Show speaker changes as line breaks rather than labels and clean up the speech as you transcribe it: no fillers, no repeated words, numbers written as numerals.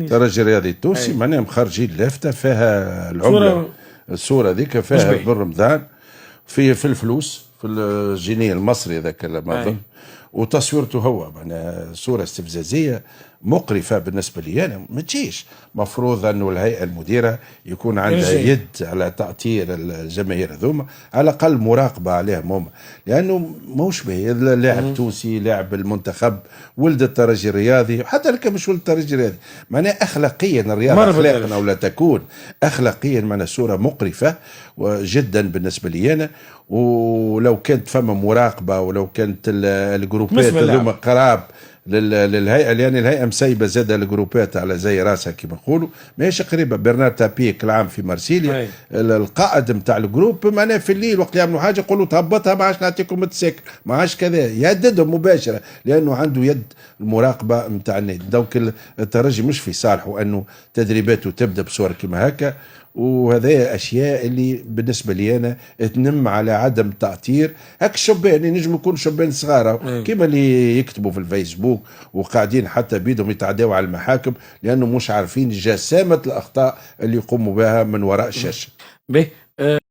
الترجي الرياضي التونسي معناها مخرجين لافته فيها العمله، الصوره ذيك فيها بن رمضان في الفلوس في الجنيه المصري هذاك ما اظن، وتصويرته هو معناها صوره استفزازيه مقرفه بالنسبه لي انا. ما تجيش مفروض انه الهيئه المديره يكون عندها يد على تاطير الجماهير هذوما، على الاقل مراقبه عليهم هم، لانه موش به لاعب تونسي لاعب المنتخب ولد الترجي الرياضي، حتى لك مش ولد الترجي الرياضي معناها اخلاقيا الرياضه اخلاقا ولا تكون اخلاقيا معناها صوره مقرفه جدا بالنسبه لي انا. ولو كانت فما مراقبه ولو كانت الجروبات هذوما قراب للهيئه، لان الهيئه مسيبه زاد الجروبات على زي راسها كما نقولوا، ماهيش قريبه. برنار تابيك العام في مرسيليا القائد نتاع الجروب معناها في الليل وقت يعملوا حاجه يقولوا تهبطها ما عادش نعطيكم التسكر، ما عادش كذا، يهددهم مباشره لانه عنده يد المراقبه نتاع النادي. دونك الترجي مش في صالحه انه تدريباته تبدا بصور كما هكا، وهذه اشياء اللي بالنسبه لي انا تنم على عدم تاطير. هاك الشبان ينجم يكون شبان صغار كيما اللي يكتبوا في الفيسبوك وقاعدين حتى بيدهم يتعداوا على المحاكم لانه مش عارفين جسامه الاخطاء اللي يقوموا بها من وراء الشاشه.